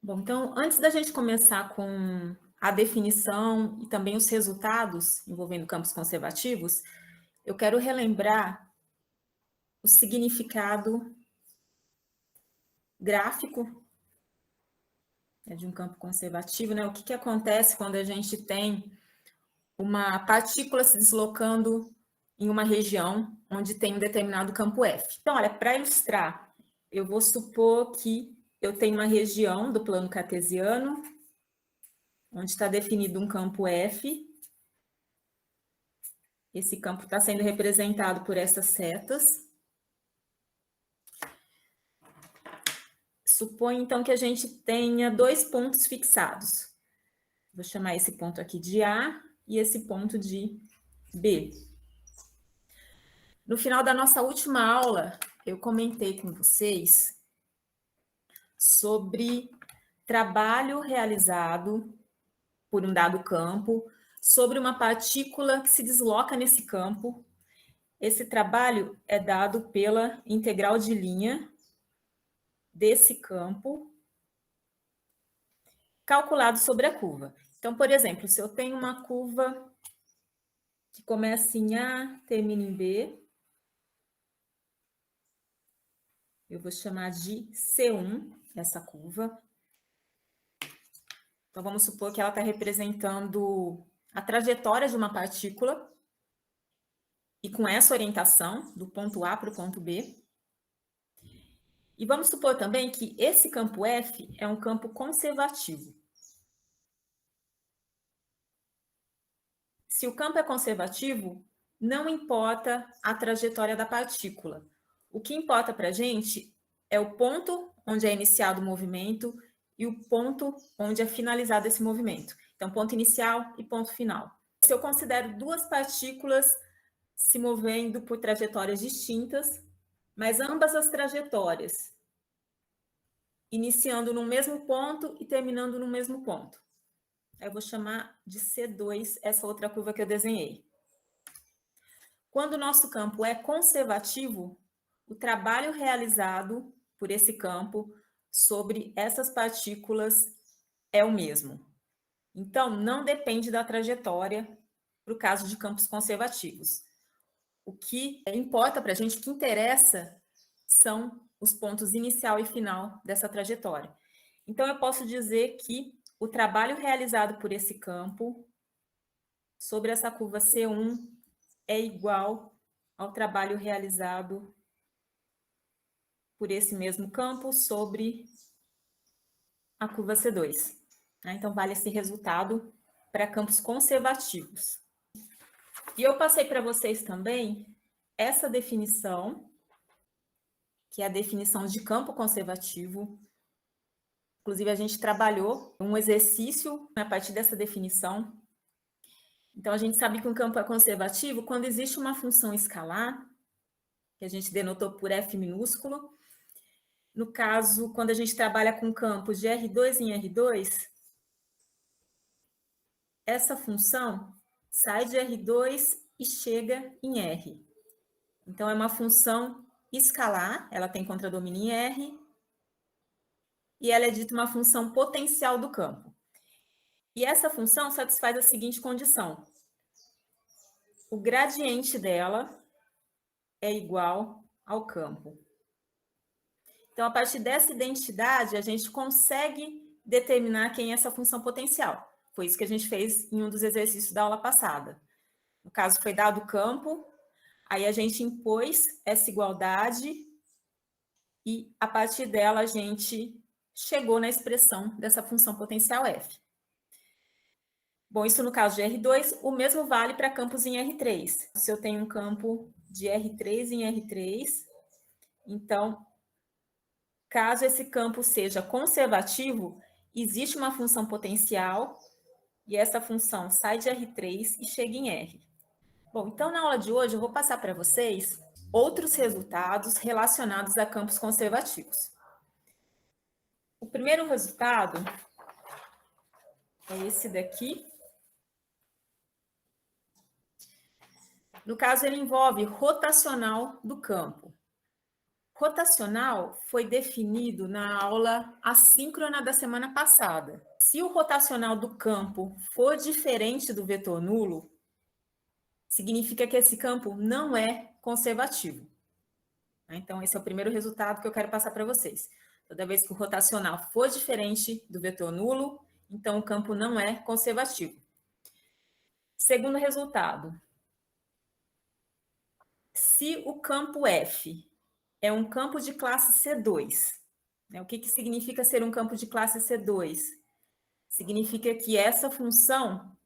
Bom, então, antes da gente começar com a definição e também os resultados envolvendo campos conservativos, eu quero relembrar o significado gráfico, né, de um campo conservativo, né? O que acontece quando a gente tem uma partícula se deslocando em uma região onde tem um determinado campo F. Então, olha, para ilustrar, eu vou supor que eu tenho uma região do plano cartesiano, onde está definido um campo F. Esse campo está sendo representado por essas setas. Suponho, então, que a gente tenha dois pontos fixados. Vou chamar esse ponto aqui de A e esse ponto de B. No final da nossa última aula, eu comentei com vocês sobre trabalho realizado por um dado campo, sobre uma partícula que se desloca nesse campo. Esse trabalho é dado pela integral de linha desse campo, calculado sobre a curva. Então, por exemplo, se eu tenho uma curva que começa em A, termina em B, eu vou chamar de C1, essa curva. Então, vamos supor que ela está representando a trajetória de uma partícula, e com essa orientação, do ponto A para o ponto B. E vamos supor também que esse campo F é um campo conservativo. Se o campo é conservativo, não importa a trajetória da partícula. O que importa para a gente é o ponto onde é iniciado o movimento e o ponto onde é finalizado esse movimento. Então, ponto inicial e ponto final. Se eu considero duas partículas se movendo por trajetórias distintas, mas ambas as trajetórias iniciando no mesmo ponto e terminando no mesmo ponto, eu vou chamar de C2 essa outra curva que eu desenhei. Quando o nosso campo é conservativo, o trabalho realizado por esse campo sobre essas partículas é o mesmo. Então, não depende da trajetória para o caso de campos conservativos. O que importa para a gente, o que interessa, são os pontos inicial e final dessa trajetória. Então, eu posso dizer que o trabalho realizado por esse campo sobre essa curva C1 é igual ao trabalho realizado por esse mesmo campo sobre a curva C2. Então, vale esse resultado para campos conservativos. E eu passei para vocês também essa definição, que é a definição de campo conservativo. Inclusive, a gente trabalhou um exercício a partir dessa definição. Então, a gente sabe que um campo é conservativo quando existe uma função escalar, que a gente denotou por F minúsculo. No caso, quando a gente trabalha com campos de R2 em R2, essa função sai de R2 e chega em R. Então, é uma função escalar, ela tem contradomínio em R, e ela é dita uma função potencial do campo. E essa função satisfaz a seguinte condição: o gradiente dela é igual ao campo. Então, a partir dessa identidade, a gente consegue determinar quem é essa função potencial. Foi isso que a gente fez em um dos exercícios da aula passada. No caso, foi dado o campo, aí a gente impôs essa igualdade e, a partir dela, a gente chegou na expressão dessa função potencial F. Bom, isso no caso de R2, o mesmo vale para campos em R3. Se eu tenho um campo de R3 em R3, então, caso esse campo seja conservativo, existe uma função potencial e essa função sai de R3 e chega em R. Bom, então na aula de hoje eu vou passar para vocês outros resultados relacionados a campos conservativos. O primeiro resultado é esse daqui. No caso, ele envolve rotacional do campo. Rotacional foi definido na aula assíncrona da semana passada. Se o rotacional do campo for diferente do vetor nulo, significa que esse campo não é conservativo. Então, esse é o primeiro resultado que eu quero passar para vocês. Toda vez que o rotacional for diferente do vetor nulo, então o campo não é conservativo. Segundo resultado, se o campo F é um campo de classe C2, né? O que significa ser um campo de classe C2? Significa que essa função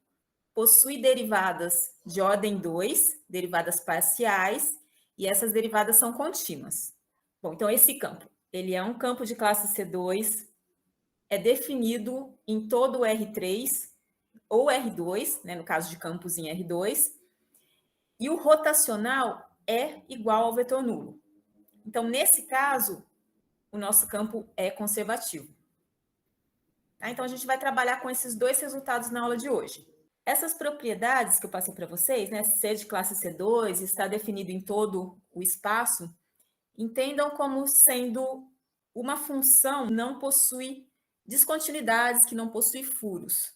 possui derivadas de ordem 2, derivadas parciais, e essas derivadas são contínuas. Bom, então esse campo, ele é um campo de classe C2, é definido em todo o R3 ou R2, né, no caso de campos em R2, e o rotacional é igual ao vetor nulo. Então, nesse caso, o nosso campo é conservativo. Tá? Então, a gente vai trabalhar com esses dois resultados na aula de hoje. Essas propriedades que eu passei para vocês, né, ser de classe C2 e estar definido em todo o espaço, entendam como sendo uma função que não possui descontinuidades, que não possui furos.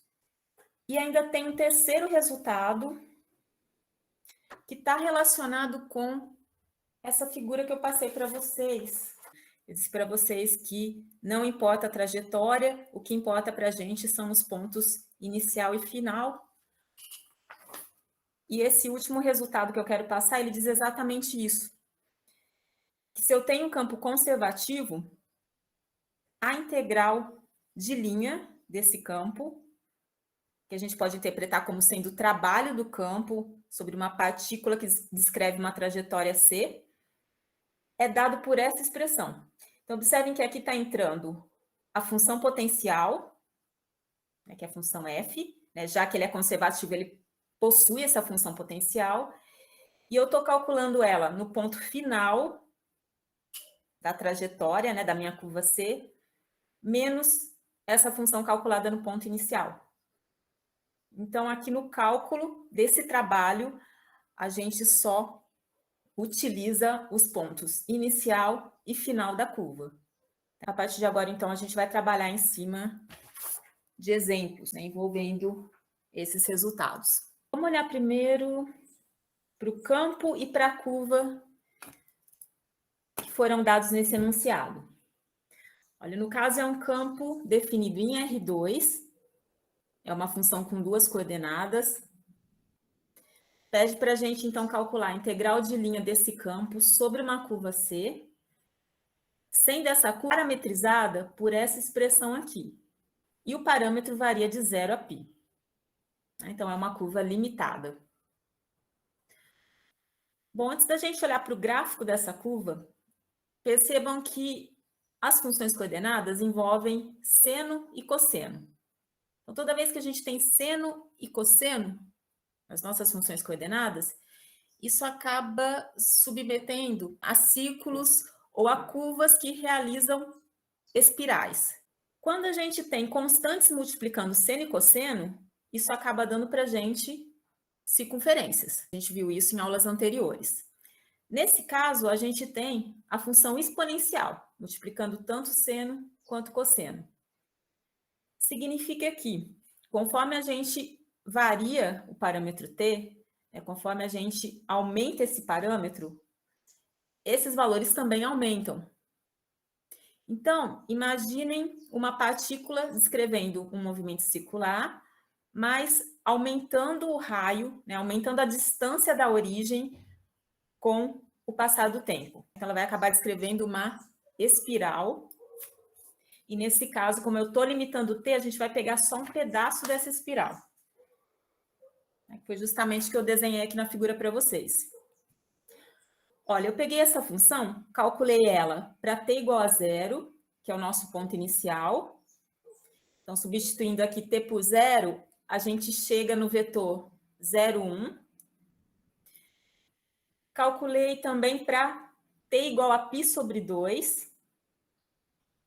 E ainda tem um terceiro resultado que está relacionado com essa figura que eu passei para vocês. Eu disse para vocês que não importa a trajetória, o que importa para a gente são os pontos inicial e final. E esse último resultado que eu quero passar, ele diz exatamente isso. Que se eu tenho um campo conservativo, a integral de linha desse campo, que a gente pode interpretar como sendo o trabalho do campo sobre uma partícula que descreve uma trajetória C, é dado por essa expressão. Então, observem que aqui está entrando a função potencial, né, que é a função f, né, já que ele é conservativo, ele possui essa função potencial, e eu estou calculando ela no ponto final da trajetória, né, da minha curva C, menos essa função calculada no ponto inicial. Então, aqui no cálculo desse trabalho, a gente só utiliza os pontos inicial e final da curva. A partir de agora, então, a gente vai trabalhar em cima de exemplos, né, envolvendo esses resultados. Vamos olhar primeiro para o campo e para a curva que foram dados nesse enunciado. Olha, no caso é um campo definido em R2, é uma função com duas coordenadas. Pede para a gente, então, calcular a integral de linha desse campo sobre uma curva C, sendo essa curva parametrizada por essa expressão aqui. E o parâmetro varia de 0 a π. Então, é uma curva limitada. Bom, antes da gente olhar para o gráfico dessa curva, percebam que as funções coordenadas envolvem seno e cosseno. Então, toda vez que a gente tem seno e cosseno, as nossas funções coordenadas, isso acaba submetendo a círculos ou a curvas que realizam espirais. Quando a gente tem constantes multiplicando seno e cosseno, isso acaba dando para a gente circunferências. A gente viu isso em aulas anteriores. Nesse caso, a gente tem a função exponencial, multiplicando tanto seno quanto cosseno. Significa que, conforme a gente varia o parâmetro t, conforme a gente aumenta esse parâmetro, esses valores também aumentam. Então, imaginem uma partícula descrevendo um movimento circular, mas aumentando o raio, né, aumentando a distância da origem com o passar do tempo. Então, ela vai acabar descrevendo uma espiral. E nesse caso, como eu estou limitando o t, a gente vai pegar só um pedaço dessa espiral. Foi justamente o que eu desenhei aqui na figura para vocês. Olha, eu peguei essa função, calculei ela para t igual a 0, que é o nosso ponto inicial. Então, substituindo aqui t por 0, a gente chega no vetor 0, 1. Calculei também para t igual a π sobre 2.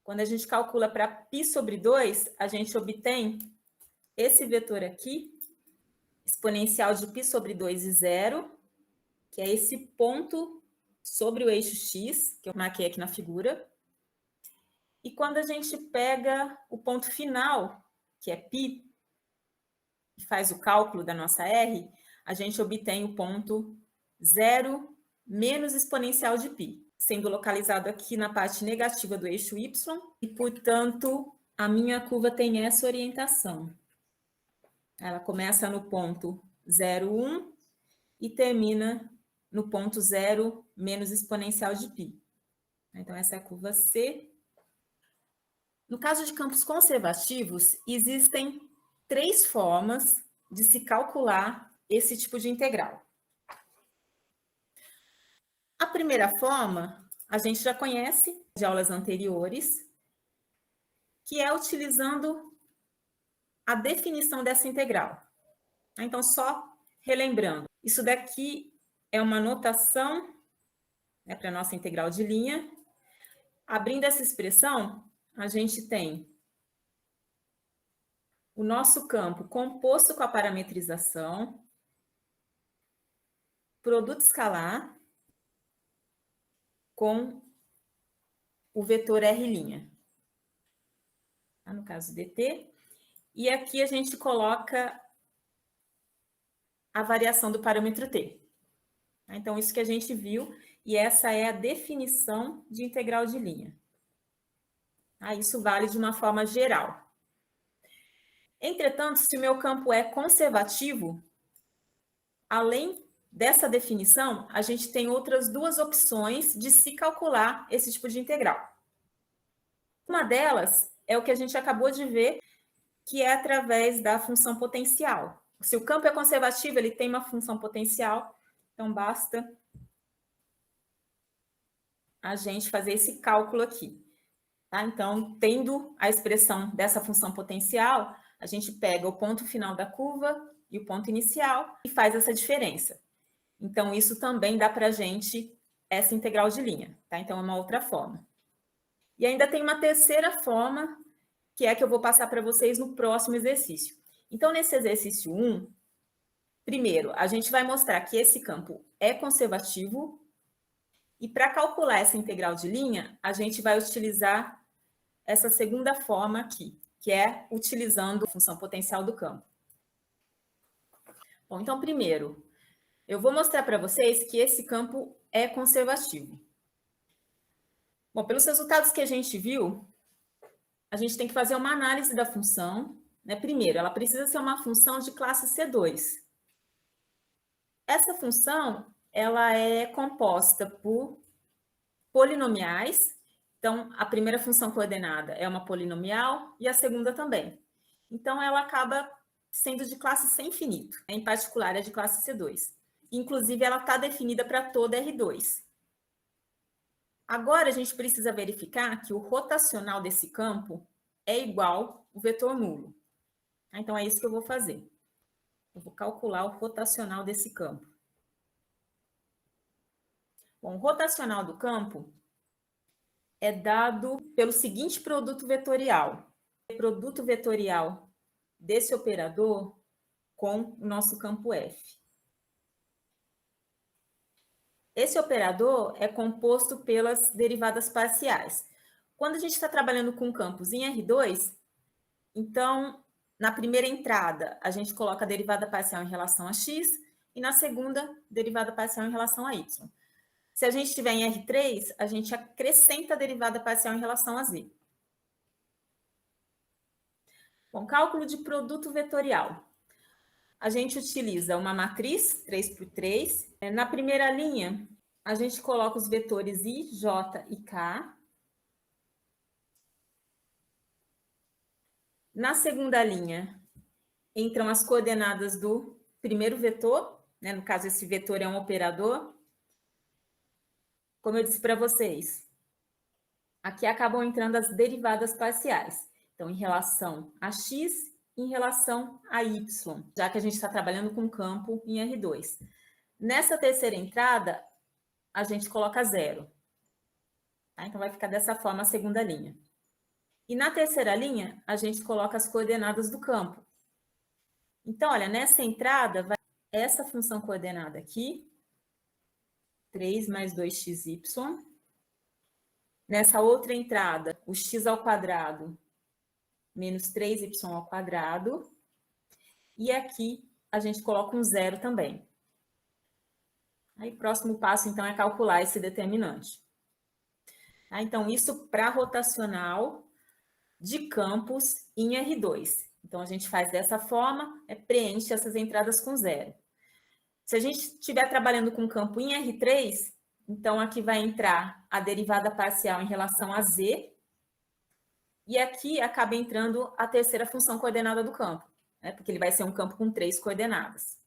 Quando a gente calcula para π sobre 2, a gente obtém esse vetor aqui, exponencial de π sobre 2 e 0, que é esse ponto sobre o eixo X, que eu marquei aqui na figura. E quando a gente pega o ponto final, que é π, e faz o cálculo da nossa R, a gente obtém o ponto 0 menos exponencial de π, sendo localizado aqui na parte negativa do eixo Y, e, portanto, a minha curva tem essa orientação. Ela começa no ponto 0,1 e termina no ponto 0 menos exponencial de π. Então, essa é a curva C. No caso de campos conservativos, existem 3 formas de se calcular esse tipo de integral. A primeira forma, a gente já conhece de aulas anteriores, que é utilizando a definição dessa integral. Então, só relembrando, isso daqui é uma notação, né, para a nossa integral de linha. Abrindo essa expressão, a gente tem o nosso campo composto com a parametrização, produto escalar com o vetor R', tá? No caso dt. E aqui a gente coloca a variação do parâmetro t. Então, isso que a gente viu, e essa é a definição de integral de linha. Isso vale de uma forma geral. Entretanto, se o meu campo é conservativo, além dessa definição, a gente tem outras 2 opções de se calcular esse tipo de integral. Uma delas é o que a gente acabou de ver, que é através da função potencial. Se o campo é conservativo, ele tem uma função potencial, então basta a gente fazer esse cálculo aqui. Tá? Então, tendo a expressão dessa função potencial, a gente pega o ponto final da curva e o ponto inicial e faz essa diferença. Então, isso também dá para a gente essa integral de linha. Tá? Então, é uma outra forma. E ainda tem uma terceira forma, que é a que eu vou passar para vocês no próximo exercício. Então, nesse exercício 1, primeiro, a gente vai mostrar que esse campo é conservativo, e para calcular essa integral de linha, a gente vai utilizar essa segunda forma aqui, que é utilizando a função potencial do campo. Bom, então, primeiro, eu vou mostrar para vocês que esse campo é conservativo. Bom, pelos resultados que a gente viu, a gente tem que fazer uma análise da função, né? Primeiro, ela precisa ser uma função de classe C2. Essa função, ela é composta por polinomiais. Então, a primeira função coordenada é uma polinomial e a segunda também. Então, ela acaba sendo de classe C infinito, em particular é de classe C2. Inclusive, ela está definida para toda R2. Agora, a gente precisa verificar que o rotacional desse campo é igual ao vetor nulo. Então, é isso que eu vou fazer. Eu vou calcular o rotacional desse campo. Bom, o rotacional do campo é dado pelo seguinte produto vetorial. O produto vetorial desse operador com o nosso campo F. Esse operador é composto pelas derivadas parciais. Quando a gente está trabalhando com campos em R2, então, na primeira entrada, a gente coloca a derivada parcial em relação a x, e na segunda, derivada parcial em relação a y. Se a gente estiver em R3, a gente acrescenta a derivada parcial em relação a z. Bom, cálculo de produto vetorial. A gente utiliza uma matriz 3×3. Na primeira linha, a gente coloca os vetores i, j e k. Na segunda linha, entram as coordenadas do primeiro vetor, né? No caso, esse vetor é um operador. Como eu disse para vocês, aqui acabam entrando as derivadas parciais. Então, em relação a x, em relação a y, já que a gente está trabalhando com campo em R2. Nessa terceira entrada, a gente coloca 0. Tá? Então, vai ficar dessa forma a segunda linha. E na terceira linha, a gente coloca as coordenadas do campo. Então, olha, nessa entrada, vai essa função coordenada aqui, 3 mais 2xy. Nessa outra entrada, o x ao quadrado menos 3y ao quadrado. E aqui a gente coloca um zero também. Aí, próximo passo, então, é calcular esse determinante. Tá? Então, isso para rotacional de campos em R2. Então, a gente faz dessa forma, preenche essas entradas com zero. Se a gente estiver trabalhando com campo em R3, então aqui vai entrar a derivada parcial em relação a z, e aqui acaba entrando a terceira função coordenada do campo, né? Porque ele vai ser um campo com 3 coordenadas.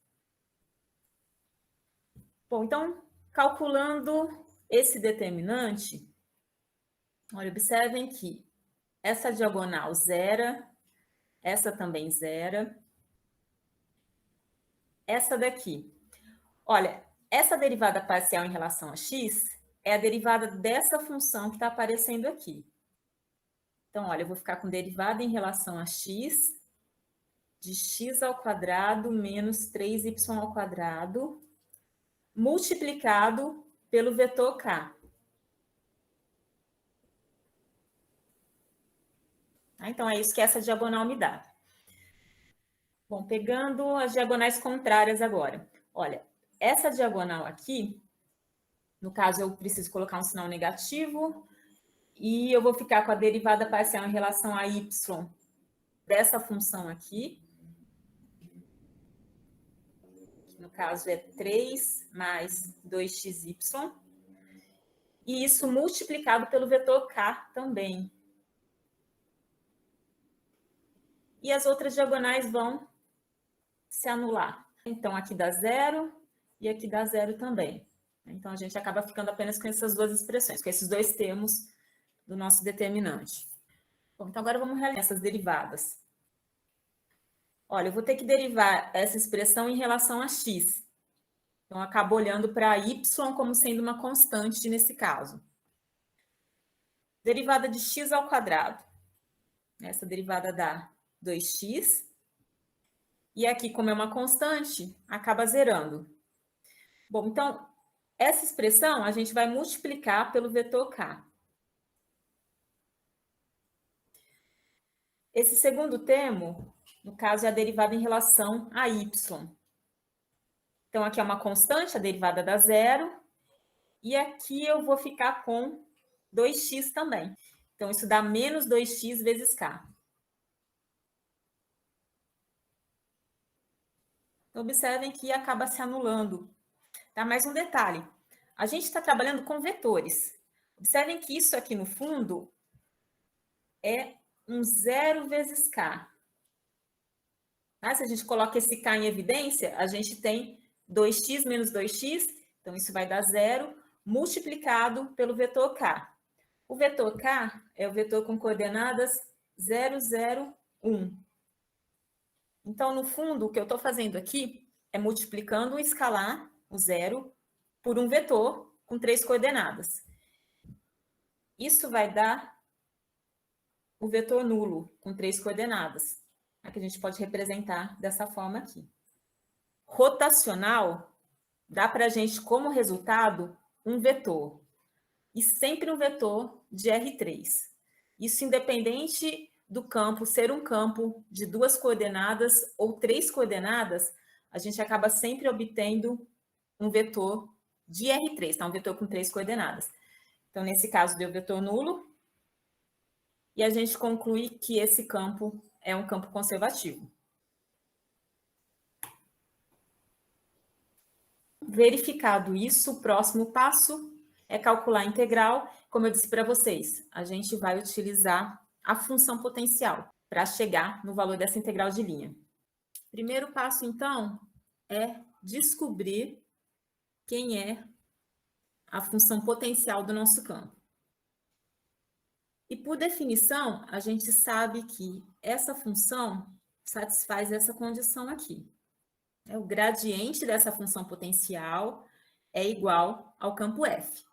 Bom, então, calculando esse determinante, olha, observem que essa diagonal zera, essa também zera, essa daqui. Olha, essa derivada parcial em relação a x é a derivada dessa função que está aparecendo aqui. Então, olha, eu vou ficar com derivada em relação a x de x ao quadrado menos 3y ao quadrado multiplicado pelo vetor k. Então, é isso que essa diagonal me dá. Bom, pegando as diagonais contrárias agora. Olha, essa diagonal aqui, no caso, eu preciso colocar um sinal negativo, e eu vou ficar com a derivada parcial em relação a y dessa função aqui. Que no caso é 3 mais 2xy. E isso multiplicado pelo vetor k também. E as outras diagonais vão se anular. Então, aqui dá zero e aqui dá zero também. Então, a gente acaba ficando apenas com essas duas expressões, com esses dois termos do nosso determinante. Bom, então, agora vamos realizar essas derivadas. Olha, eu vou ter que derivar essa expressão em relação a x. Então, eu acabo olhando para y como sendo uma constante nesse caso. Derivada de x ao quadrado. Essa derivada dá 2x. E aqui, como é uma constante, acaba zerando. Bom, então, essa expressão a gente vai multiplicar pelo vetor k. Esse segundo termo, no caso, é a derivada em relação a y. Então, aqui é uma constante, a derivada dá zero. E aqui eu vou ficar com 2x também. Então, isso dá menos 2x vezes k. Então, observem que acaba se anulando. Tá? Mais um detalhe. A gente está trabalhando com vetores. Observem que isso aqui no fundo é um zero vezes k. Tá? Se a gente coloca esse k em evidência, a gente tem 2x menos 2x, então isso vai dar zero, multiplicado pelo vetor k. O vetor k é o vetor com coordenadas 0, 0, 1. Então, no fundo, o que eu estou fazendo aqui é multiplicando um escalar, o zero, por um vetor com 3 coordenadas. Isso vai dar o vetor nulo, com 3 coordenadas, que a gente pode representar dessa forma aqui. Rotacional dá para a gente, como resultado, um vetor. E sempre um vetor de R3. Isso independente do campo ser um campo de 2 coordenadas ou 3 coordenadas, a gente acaba sempre obtendo um vetor de R3, tá? Um vetor com 3 coordenadas. Então, nesse caso, deu vetor nulo. E a gente conclui que esse campo é um campo conservativo. Verificado isso, o próximo passo é calcular a integral. Como eu disse para vocês, a gente vai utilizar a função potencial para chegar no valor dessa integral de linha. Primeiro passo, então, é descobrir quem é a função potencial do nosso campo. E, por definição, a gente sabe que essa função satisfaz essa condição aqui. O gradiente dessa função potencial é igual ao campo F.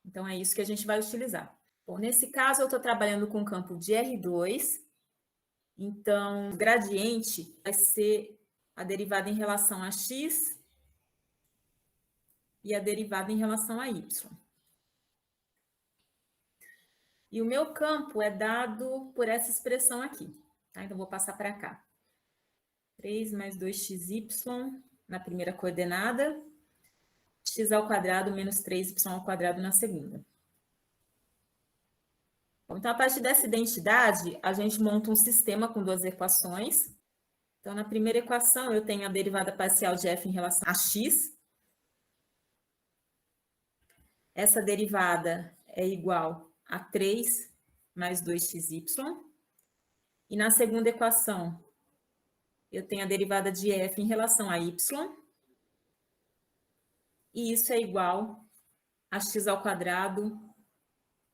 Então, é isso que a gente vai utilizar. Bom, nesse caso, eu estou trabalhando com o campo de R2. Então, o gradiente vai ser a derivada em relação a x e a derivada em relação a y. E o meu campo é dado por essa expressão aqui, tá? Então, vou passar para cá. 3 mais 2xy na primeira coordenada, x ao quadrado menos 3y ao quadrado na segunda. Bom, então, a partir dessa identidade, a gente monta um sistema com duas equações. Então, na primeira equação, eu tenho a derivada parcial de f em relação a x. Essa derivada é igual a 3 mais 2xy. E na segunda equação, eu tenho a derivada de f em relação a y. E isso é igual a x ao quadrado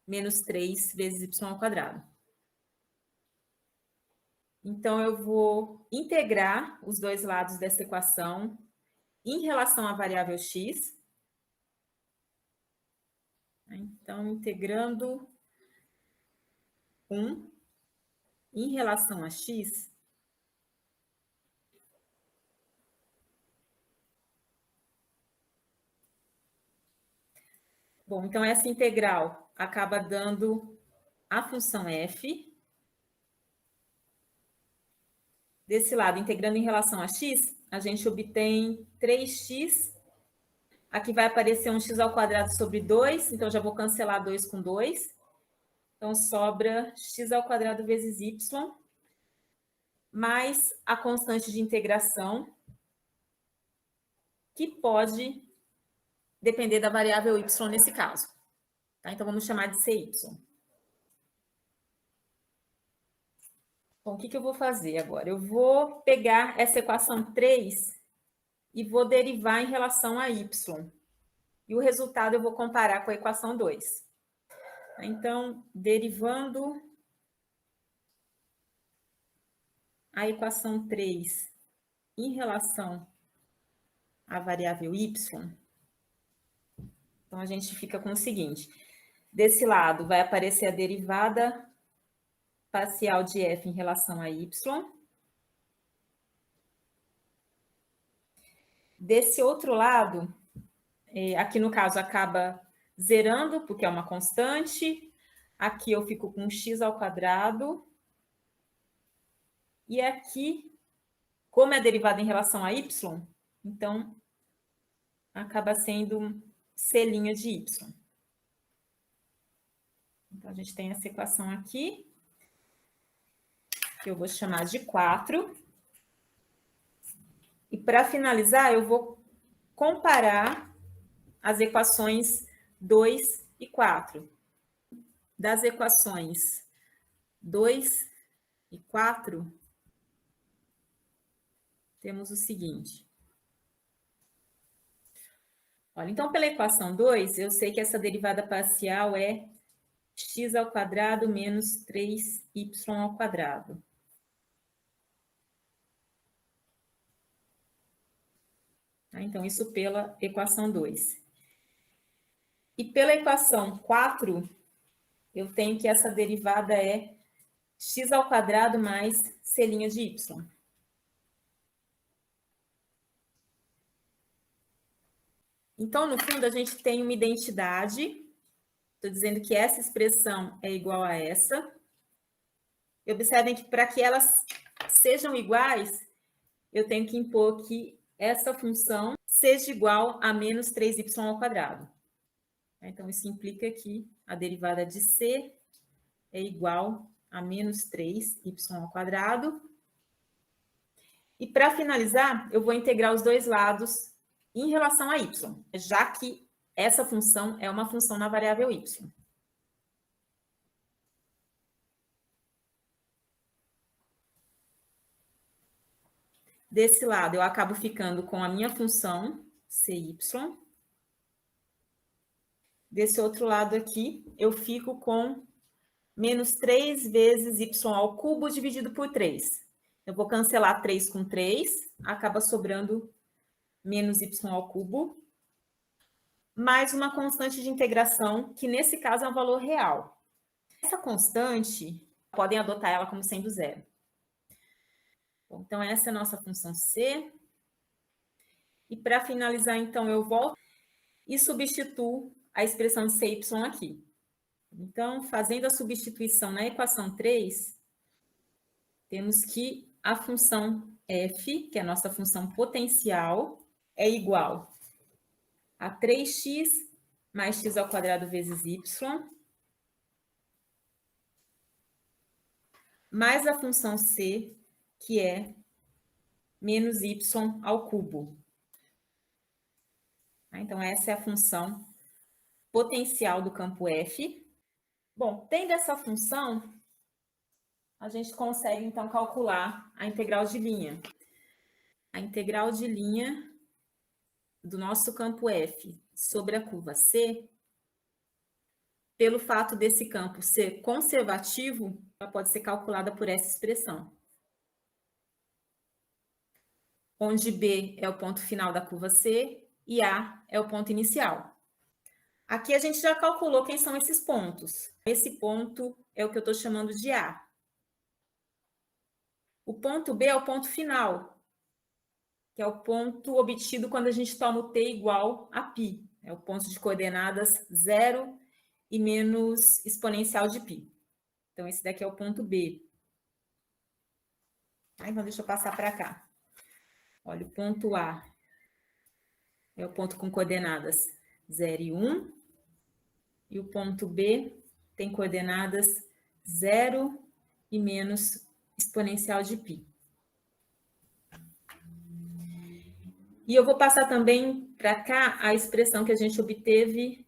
menos 3 vezes y ao quadrado. Então, eu vou integrar os dois lados dessa equação em relação à variável x. Então, integrando 1 em relação a x, bom, então essa integral acaba dando a função f. Desse lado, integrando em relação a x, a gente obtém 3x. Aqui vai aparecer um x ao quadrado sobre 2, então já vou cancelar 2 com 2. Então, sobra x ao quadrado vezes y, mais a constante de integração, que pode depender da variável y nesse caso. Tá? Então, vamos chamar de cy. Bom, o que eu vou fazer agora? Eu vou pegar essa equação 3 e vou derivar em relação a y. E o resultado eu vou comparar com a equação 2. Então, derivando a equação 3 em relação à variável y, então a gente fica com o seguinte: desse lado vai aparecer a derivada parcial de f em relação a y. Desse outro lado, aqui no caso acaba zerando, porque é uma constante. Aqui eu fico com x ao quadrado. E aqui, como é derivada em relação a y, então acaba sendo c' de y. Então, a gente tem essa equação aqui, que eu vou chamar de 4. E para finalizar, eu vou comparar as equações 2 e 4. Das equações 2 e 4, temos o seguinte. Olha, então, pela equação 2, eu sei que essa derivada parcial é x ao quadrado menos 3y ao quadrado. Tá? Então, isso pela equação 2. E pela equação 4, eu tenho que essa derivada é x ao quadrado mais c' de y. Então, no fundo, a gente tem uma identidade. Estou dizendo que essa expressão é igual a essa. E observem que para que elas sejam iguais, eu tenho que impor que essa função seja igual a menos 3y ao quadrado. Então, isso implica que a derivada de c é igual a menos 3y ao quadrado. E para finalizar, eu vou integrar os dois lados em relação a y, já que essa função é uma função na variável y. Desse lado, eu acabo ficando com a minha função cy. Desse outro lado aqui, eu fico com menos 3 vezes y ao cubo dividido por 3. Eu vou cancelar 3 com 3, acaba sobrando menos y ao cubo, mais uma constante de integração, que nesse caso é um valor real. Essa constante, podem adotar ela como sendo zero. Bom, então, essa é a nossa função c. E para finalizar, então, eu volto e substituo a expressão de cy aqui. Então, fazendo a substituição na equação 3, temos que a função f, que é a nossa função potencial, é igual a 3x mais x ao quadrado vezes y, mais a função c, que é menos y ao cubo. Então, essa é a função potencial do campo F. Bom, tendo essa função, a gente consegue, então, calcular a integral de linha. A integral de linha do nosso campo F sobre a curva C, pelo fato desse campo ser conservativo, ela pode ser calculada por essa expressão, onde B é o ponto final da curva C e A é o ponto inicial. Aqui a gente já calculou quem são esses pontos. Esse ponto é o que eu estou chamando de A. O ponto B é o ponto final, que é o ponto obtido quando a gente toma o t igual a π. É o ponto de coordenadas 0 e menos exponencial de π. Então, esse daqui é o ponto B. Então, deixa eu passar para cá. Olha, o ponto A é o ponto com coordenadas 0 e 1. E o ponto B tem coordenadas 0 e menos exponencial de π. E eu vou passar também para cá a expressão que a gente obteve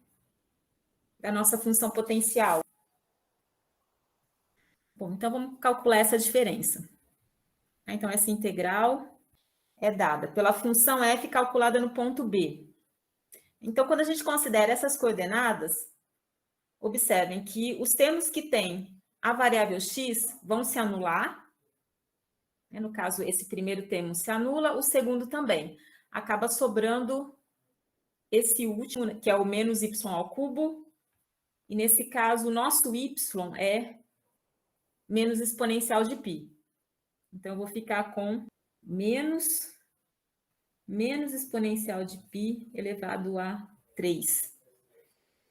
da nossa função potencial. Bom, então vamos calcular essa diferença. Então, essa integral é dada pela função f calculada no ponto B. Então, quando a gente considera essas coordenadas, observem que os termos que têm a variável x vão se anular. No caso, esse primeiro termo se anula, o segundo também. Acaba sobrando esse último, que é o menos y ao cubo. E, nesse caso, o nosso y é menos exponencial de π. Então, eu vou ficar com menos exponencial de π elevado a 3.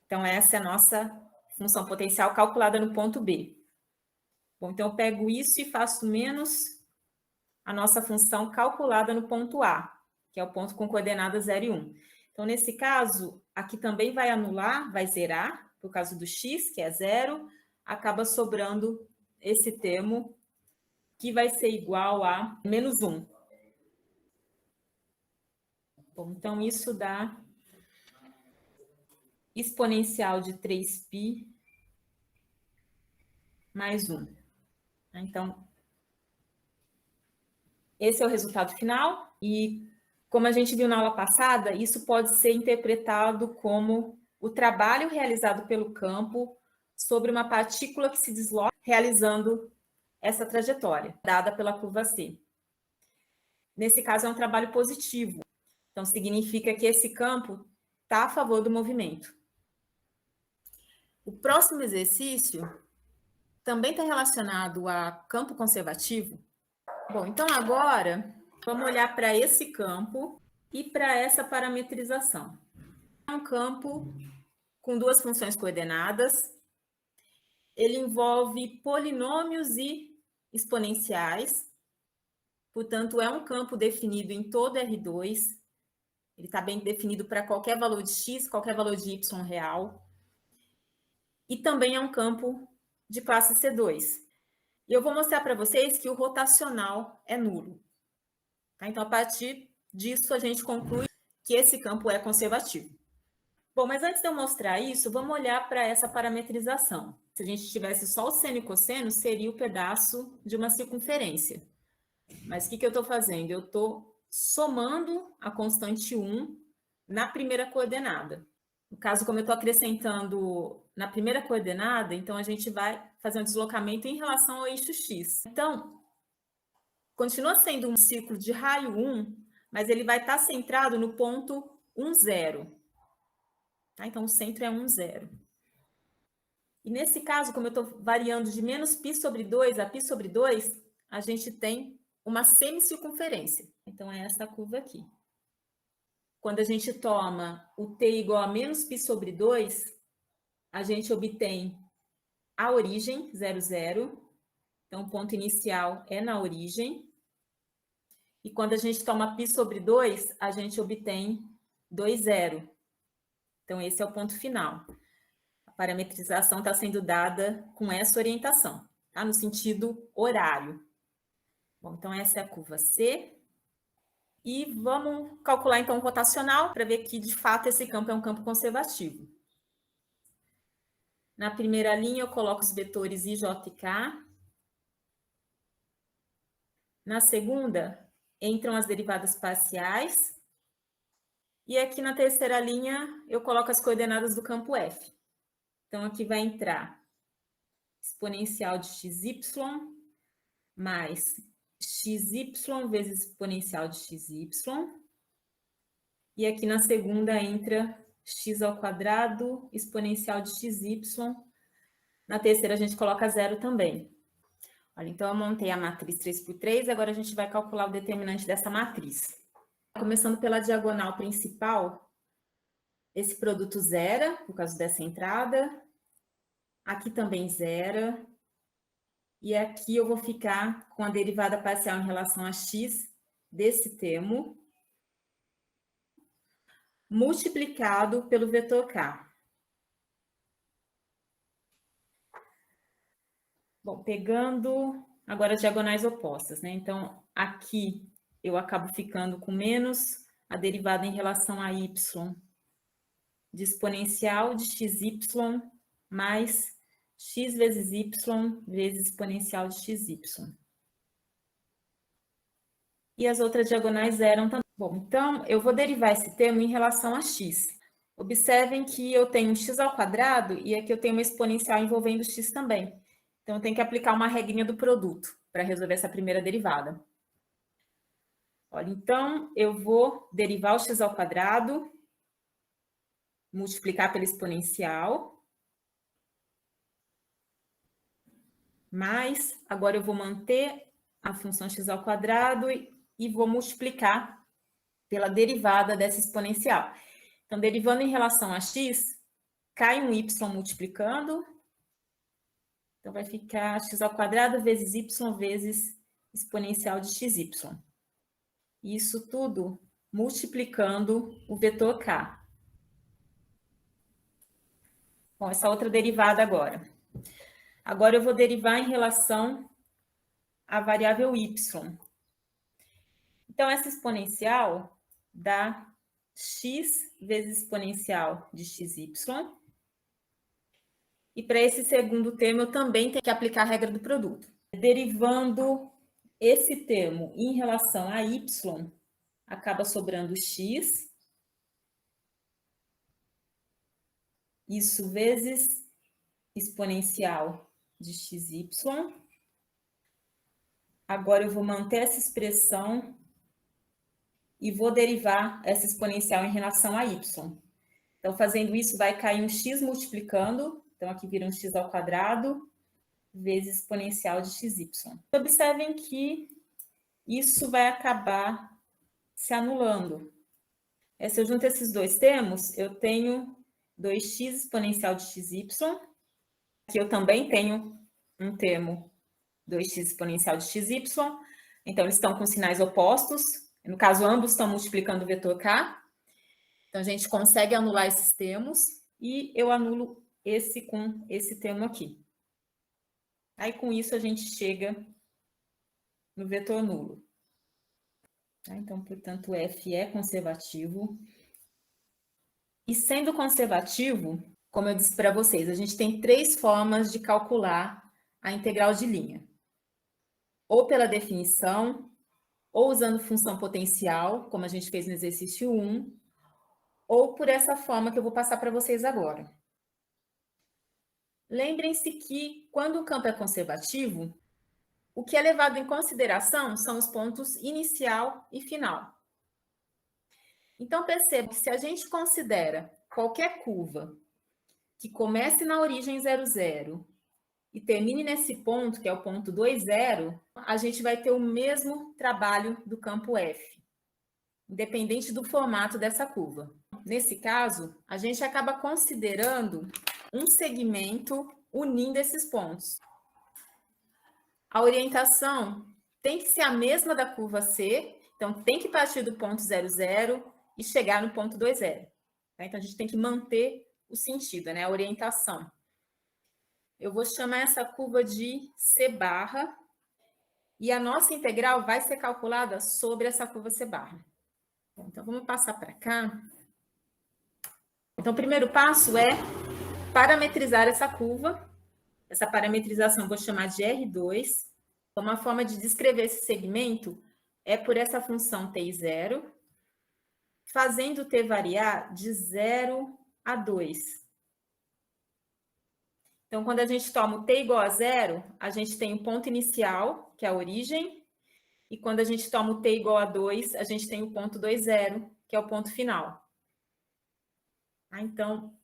Então, essa é a nossa função potencial calculada no ponto B. Bom, então eu pego isso e faço menos a nossa função calculada no ponto A, que é o ponto com coordenadas 0 e 1. Então, nesse caso, aqui também vai anular, vai zerar, por causa do x, que é 0, acaba sobrando esse termo, que vai ser igual a menos 1. Bom, então, isso dá exponencial de 3π mais 1. Então, esse é o resultado final. E, como a gente viu na aula passada, isso pode ser interpretado como o trabalho realizado pelo campo sobre uma partícula que se desloca, realizando essa trajetória, dada pela curva C. Nesse caso, é um trabalho positivo. Então, significa que esse campo está a favor do movimento. O próximo exercício também está relacionado a campo conservativo. Bom, então agora vamos olhar para esse campo e para essa parametrização. É um campo com duas funções coordenadas. Ele envolve polinômios e exponenciais. Portanto, é um campo definido em todo R2. Ele está bem definido para qualquer valor de x, qualquer valor de y real. E também é um campo de classe C2. E eu vou mostrar para vocês que o rotacional é nulo. Então, a partir disso, a gente conclui que esse campo é conservativo. Bom, mas antes de eu mostrar isso, vamos olhar para essa parametrização. Se a gente tivesse só o seno e cosseno, seria o pedaço de uma circunferência. Mas o que eu estou fazendo? Eu estou somando a constante 1 na primeira coordenada. No caso, como eu estou acrescentando na primeira coordenada, então a gente vai fazer um deslocamento em relação ao eixo x. Então, continua sendo um círculo de raio 1, mas ele vai estar centrado no ponto 1, 0. Tá? Então, o centro é 1, 0. E nesse caso, como eu estou variando de menos π sobre 2 a π sobre 2, a gente tem uma semicircunferência. Então, é essa curva aqui. quando a gente toma o t igual a menos π sobre 2, a gente obtém a origem, 0, 0. Então, o ponto inicial é na origem. E quando a gente toma π sobre 2, a gente obtém 2, 0. Então, esse é o ponto final. A parametrização está sendo dada com essa orientação, tá? No sentido horário. Bom, então essa é a curva C. E vamos calcular, então, o rotacional para ver que, de fato, esse campo é um campo conservativo. Na primeira linha, eu coloco os vetores I, J e K. Na segunda, entram as derivadas parciais. E aqui na terceira linha, eu coloco as coordenadas do campo F. Então, aqui vai entrar exponencial de xy mais xy vezes exponencial de xy. E aqui na segunda entra x ao quadrado exponencial de xy. Na terceira a gente coloca 0 também. Olha, então eu montei a matriz 3×3, agora a gente vai calcular o determinante dessa matriz. Começando pela diagonal principal, esse produto zera, por causa dessa entrada. Aqui também zera. E aqui eu vou ficar com a derivada parcial em relação a x desse termo, multiplicado pelo vetor k. Bom, pegando agora as diagonais opostas, né? Então, aqui eu acabo ficando com menos a derivada em relação a y de exponencial de xy mais x vezes y vezes exponencial de xy. E as outras diagonais eram também. Bom, então, eu vou derivar esse termo em relação a x. Observem que eu tenho x ao quadrado e aqui eu tenho uma exponencial envolvendo x também. Então, eu tenho que aplicar uma regrinha do produto para resolver essa primeira derivada. Olha, então, eu vou derivar o x ao quadrado, multiplicar pela exponencial, mas agora eu vou manter a função x ao quadrado e vou multiplicar pela derivada dessa exponencial. Então, derivando em relação a x, cai um y multiplicando. Então, vai ficar x ao quadrado vezes y vezes exponencial de xy. Isso tudo multiplicando o vetor k. Bom, essa outra derivada agora. Agora eu vou derivar em relação à variável y. Então, essa exponencial dá x vezes exponencial de xy. E para esse segundo termo, eu também tenho que aplicar a regra do produto. Derivando esse termo em relação a y, acaba sobrando x. Isso vezes exponencial de xy. Agora eu vou manter essa expressão e vou derivar essa exponencial em relação a y. Então, fazendo isso, vai cair um x multiplicando. Então, aqui vira um x ao quadrado vezes exponencial de xy. Observem que isso vai acabar se anulando. Se eu junto esses dois termos, eu tenho 2x exponencial de xy. Aqui eu também tenho um termo 2x exponencial de xy. Então, eles estão com sinais opostos. No caso, ambos estão multiplicando o vetor k. Então, a gente consegue anular esses termos e eu anulo esse com esse termo aqui. Aí, com isso, a gente chega no vetor nulo. Então, portanto, F é conservativo. E sendo conservativo, como eu disse para vocês, a gente tem 3 formas de calcular a integral de linha. Ou pela definição, ou usando função potencial, como a gente fez no exercício 1, ou por essa forma que eu vou passar para vocês agora. Lembrem-se que, quando o campo é conservativo, o que é levado em consideração são os pontos inicial e final. Então, perceba que se a gente considera qualquer curva que comece na origem 0, 0 e termine nesse ponto, que é o ponto 2, 0, a gente vai ter o mesmo trabalho do campo F. independente do formato dessa curva. Nesse caso, a gente acaba considerando um segmento unindo esses pontos. A orientação tem que ser a mesma da curva C, então tem que partir do ponto 00 e chegar no ponto 20. Tá? Então, a gente tem que manter o sentido, né? A orientação. Eu vou chamar essa curva de C barra, e a nossa integral vai ser calculada sobre essa curva C barra. Então, vamos passar para cá. Então, o primeiro passo é parametrizar essa curva. Essa parametrização eu vou chamar de R2. Então, uma forma de descrever esse segmento é por essa função t0, fazendo o t variar de 0 a 2. Então, quando a gente toma o t igual a 0, a gente tem o ponto inicial, que é a origem, e quando a gente toma o t igual a 2, a gente tem o ponto 20, que é o ponto final. Então,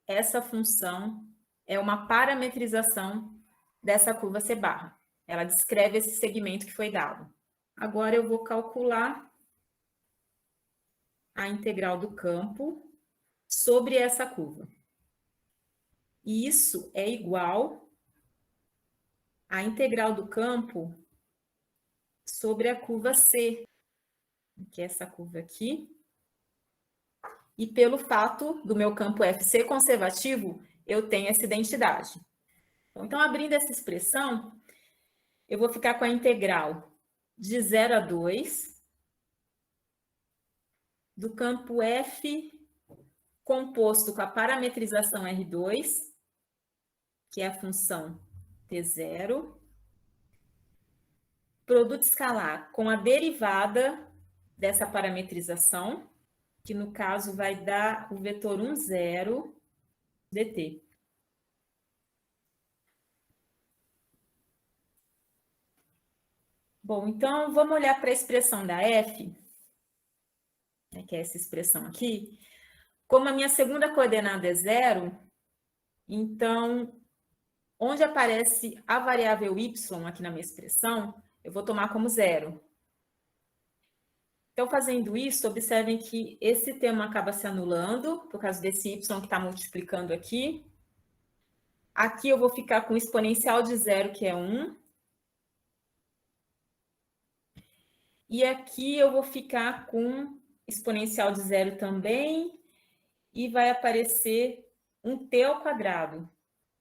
essa função é uma parametrização dessa curva C barra. Ela descreve esse segmento que foi dado. Agora eu vou calcular a integral do campo sobre essa curva. E isso é igual à integral do campo sobre a curva C, que é essa curva aqui. E pelo fato do meu campo F ser conservativo, eu tenho essa identidade. Então, abrindo essa expressão, eu vou ficar com a integral de 0 a 2 do campo F composto com a parametrização R2, que é a função T0, produto escalar com a derivada dessa parametrização, que no caso vai dar o vetor 1, 0, dt. Bom, então vamos olhar para a expressão da f, né, que é essa expressão aqui. Como a minha segunda coordenada é 0, então, onde aparece a variável y aqui na minha expressão, eu vou tomar como 0. Então, fazendo isso, observem que esse termo acaba se anulando, por causa desse y que está multiplicando aqui. Aqui eu vou ficar com o exponencial de 0, que é 1. E aqui eu vou ficar com exponencial de 0 também, e vai aparecer um t ao quadrado,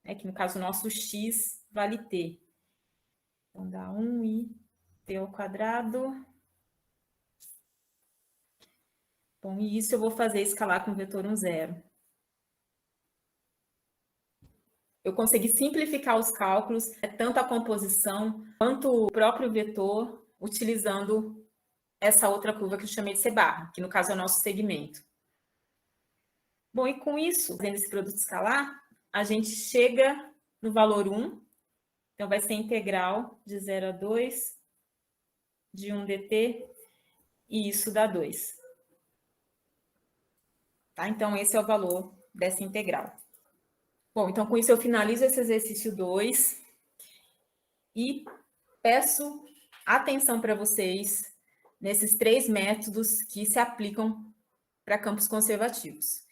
né, que no caso o nosso x vale t. Então, dá 1 e t ao quadrado. Bom, e isso eu vou fazer escalar com o vetor 1, 0. Eu consegui simplificar os cálculos, tanto a composição quanto o próprio vetor, utilizando essa outra curva que eu chamei de C barra, que no caso é o nosso segmento. Bom, e com isso, fazendo esse produto escalar, a gente chega no valor 1, então vai ser integral de 0 a 2 de 1 dt, e isso dá 2. Tá? Então, esse é o valor dessa integral. Bom, então com isso eu finalizo esse exercício 2 e peço atenção para vocês nesses 3 métodos que se aplicam para campos conservativos.